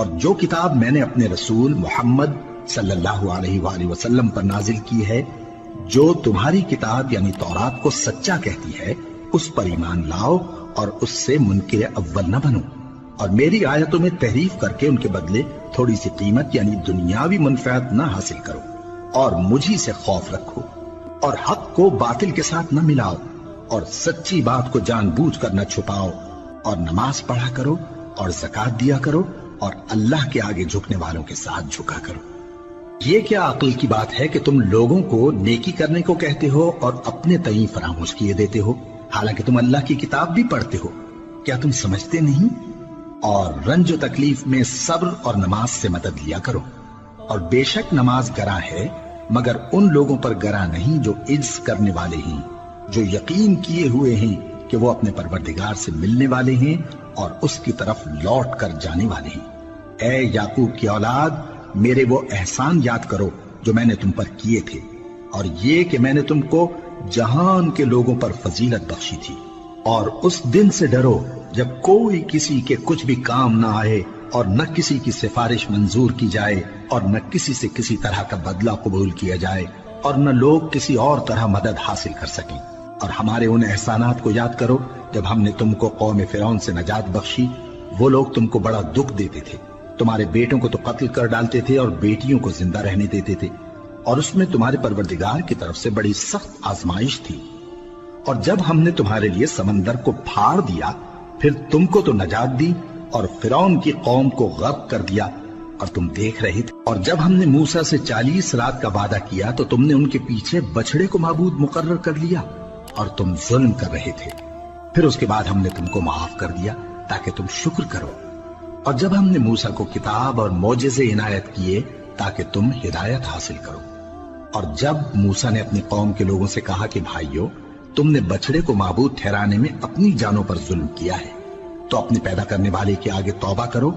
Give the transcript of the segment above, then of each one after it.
اور جو کتاب میں نے اپنے رسول محمد صلی اللہ علیہ وآلہ وسلم پر نازل کی ہے، جو تمہاری کتاب یعنی تورات کو سچا کہتی ہے، اس پر ایمان لاؤ اور اس سے منکر اول نہ بنو، اور میری آیتوں میں تحریف کر کے ان کے بدلے تھوڑی سی قیمت یعنی دنیاوی منفعت نہ حاصل کرو، اور مجھی سے خوف رکھو، اور حق کو باطل کے ساتھ نہ ملاؤ، اور سچی بات کو جان بوجھ کر نہ چھپاؤ، اور نماز پڑھا کرو اور زکوٰۃ دیا کرو، اور اللہ کے آگے جھکنے والوں کے ساتھ جھکا کرو۔ یہ کیا عقل کی بات ہے کہ تم لوگوں کو نیکی کرنے کو کہتے ہو اور اپنے تئیں فراموش کیے دیتے ہو، حالانکہ تم اللہ کی کتاب بھی پڑھتے ہو؟ کیا تم سمجھتے نہیں؟ اور رنج و تکلیف میں صبر اور نماز سے مدد لیا کرو، اور بے شک نماز گراں ہے مگر ان لوگوں پر گراں نہیں جو عجز کرنے والے ہیں، جو یقین کیے ہوئے ہیں کہ وہ اپنے پروردگار سے ملنے والے ہیں اور اس کی طرف لوٹ کر جانے والے ہیں۔ اے یعقوب کی اولاد، میرے وہ احسان یاد کرو جو میں نے تم پر کیے تھے، اور یہ کہ میں نے تم کو جہان کے لوگوں پر فضیلت بخشی تھی، اور اس دن سے ڈرو جب کوئی کسی کے کچھ بھی کام نہ آئے، اور نہ کسی کی سفارش منظور کی جائے، اور نہ کسی سے کسی طرح کا بدلہ قبول کیا جائے، اور نہ لوگ کسی اور طرح مدد حاصل کر سکیں۔ اور ہمارے ان احسانات کو یاد کرو جب ہم نے تم کو قوم فرعون سے نجات بخشی۔ وہ لوگ تم کو بڑا دکھ دیتے تھے، تمہارے بیٹوں کو تو قتل کر ڈالتے تھے اور بیٹیوں کو زندہ رہنے دیتے تھے، اور اس میں تمہارے پروردگار کی طرف سے بڑی سخت آزمائش تھی۔ اور جب ہم نے تمہارے لیے سمندر کو پھاڑ دیا، پھر تم کو تو نجات دی اور فرعون کی قوم کو غرق کر دیا، اور تم دیکھ رہے تھے۔ اور جب ہم نے موسیٰ سے 40 رات کا وعدہ کیا تو تم نے ان کے پیچھے بچڑے کو معبود مقرر کر لیا، اور تم ظلم کر رہے تھے۔ پھر اس کے بعد ہم نے تم کو معاف کر دیا تاکہ تم شکر کرو۔ اور جب ہم نے موسیٰ کو کتاب اور معجزے عنایت کیے تاکہ تم ہدایت حاصل کرو۔ اور جب موسیٰ نے اپنی قوم کے لوگوں سے کہا کہ بھائیو، تم نے بچڑے کو معبود ٹھہرانے میں اپنی جانوں پر ظلم کیا ہے، تو اپنے پیدا کرنے والے کے آگے توبہ کرو،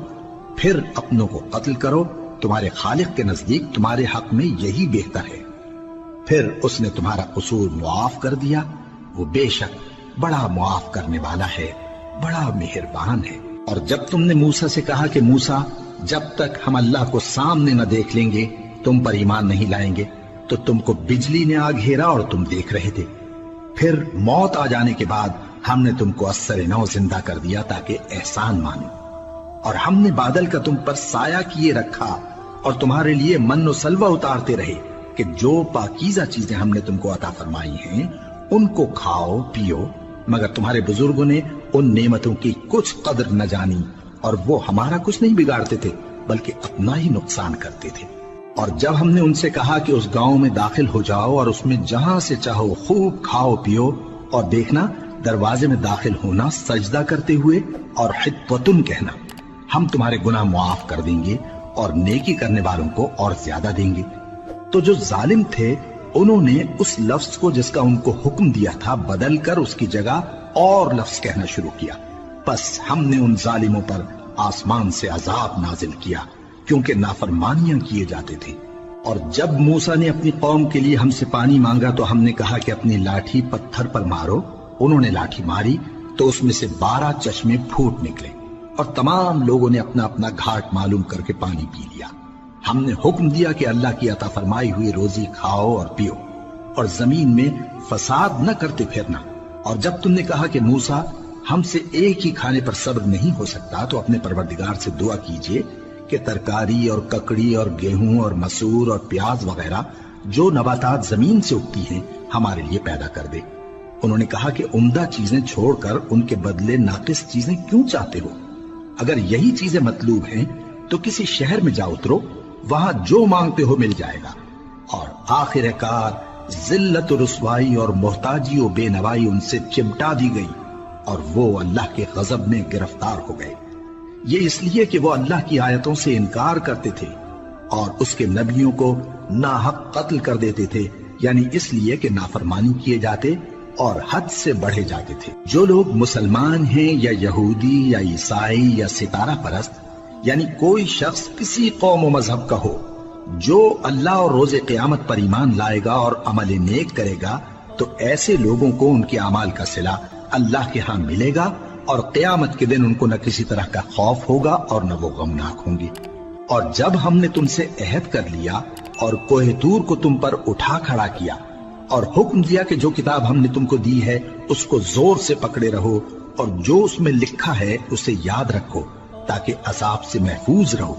پھر اپنوں کو قتل کرو، تمہارے خالق کے نزدیک تمہارے حق میں یہی بہتر ہے۔ پھر اس نے تمہارا قصور معاف کر دیا، وہ بے شک بڑا معاف کرنے والا ہے، بڑا مہربان ہے۔ اور جب تم نے موسیٰ سے کہا کہ موسیٰ، جب تک ہم اللہ کو سامنے نہ دیکھ لیں گے تم پر ایمان نہیں لائیں گے، تو تم کو بجلی نے آ گھیرا اور تم دیکھ رہے تھے۔ پھر موت آ جانے کے بعد ہم نے تم کو اثر نو زندہ کر دیا تاکہ احسان مانو۔ اور ہم نے بادل کا تم پر سایہ کیے رکھا اور تمہارے لیے من و سلوہ اتارتے رہے کہ جو پاکیزہ چیزیں ہم نے تم کو عطا فرمائی ہیں ان کو کھاؤ پیو، مگر تمہارے بزرگوں نے ان نعمتوں کی کچھ قدر نہ جانی، اور وہ ہمارا کچھ نہیں بگاڑتے تھے بلکہ اپنا ہی نقصان کرتے تھے۔ اور جب ہم نے ان سے کہا کہ اس گاؤں میں داخل ہو جاؤ اور اس میں جہاں سے چاہو خوب کھاؤ پیو، اور دیکھنا دروازے میں داخل ہونا سجدہ کرتے ہوئے اور حطوۃن کہنا، ہم تمہارے گناہ معاف کر دیں گے اور نیکی کرنے والوں کو اور زیادہ دیں گے۔ تو جو ظالم تھے انہوں نے اس لفظ کو جس کا ان کو حکم دیا تھا بدل کر اس کی جگہ اور لفظ کہنا شروع کیا، پس ہم نے ان ظالموں پر آسمان سے عذاب نازل کیا کیونکہ نافرمانیاں کیے جاتے تھے۔ اور جب موسیٰ نے اپنی قوم کے لیے ہم سے پانی مانگا تو ہم نے کہا کہ اپنی لاٹھی پتھر پر مارو۔ انہوں نے لاٹھی ماری تو اس میں سے 12 چشمے پھوٹ نکلے، اور تمام لوگوں نے اپنا اپنا گھاٹ معلوم کر کے پانی پی لیا۔ ہم نے حکم دیا کہ اللہ کی عطا فرمائی ہوئی روزی کھاؤ اور پیو، اور زمین میں فساد نہ کرتے پھرنا۔ اور جب تم نے کہا کہ موسیٰ، ہم سے ایک ہی کھانے پر صبر نہیں ہو سکتا، تو اپنے پروردگار سے دعا کیجئے کہ ترکاری اور ککڑی اور گیہوں اور مسور اور پیاز وغیرہ جو نباتات زمین سے اگتی ہیں ہمارے لیے پیدا کر دے۔ انہوں نے کہا کہ عمدہ چیزیں چھوڑ کر ان کے بدلے ناقص چیزیں کیوں چاہتے ہو؟ اگر یہی چیزیں مطلوب ہیں تو کسی شہر میں جا اترو، وہاں جو مانگتے ہو مل جائے گا۔ اور آخر کار ذلت و رسوائی اور محتاجی و بے نوائی ان سے چمٹا دی گئی، اور وہ اللہ کے غضب میں گرفتار ہو گئے۔ یہ اس لیے کہ وہ اللہ کی آیتوں سے انکار کرتے تھے اور اس کے نبیوں کو ناحق قتل کر دیتے تھے، یعنی اس لیے کہ نافرمانی کیے جاتے اور حد سے بڑھے جاتے تھے۔ جو لوگ مسلمان ہیں یا یہودی یا عیسائی یا ستارہ پرست، یعنی کوئی شخص کسی قوم و مذہب کا ہو، جو اللہ اور روز قیامت پر ایمان لائے گا اور عمل نیک کرے گا، تو ایسے لوگوں کو ان کے اعمال کا صلہ اللہ کے ہاں ملے گا، اور قیامت کے دن ان کو نہ کسی طرح کا خوف ہوگا اور نہ وہ غمناک ہوں گے۔ اور جب ہم نے تم سے عہد کر لیا اور کوہ طور کو تم پر اٹھا کھڑا کیا اور حکم دیا کہ جو کتاب ہم نے تم کو دی ہے اس کو زور سے پکڑے رہو اور جو اس میں لکھا ہے اسے یاد رکھو تاکہ عذاب سے محفوظ رہو،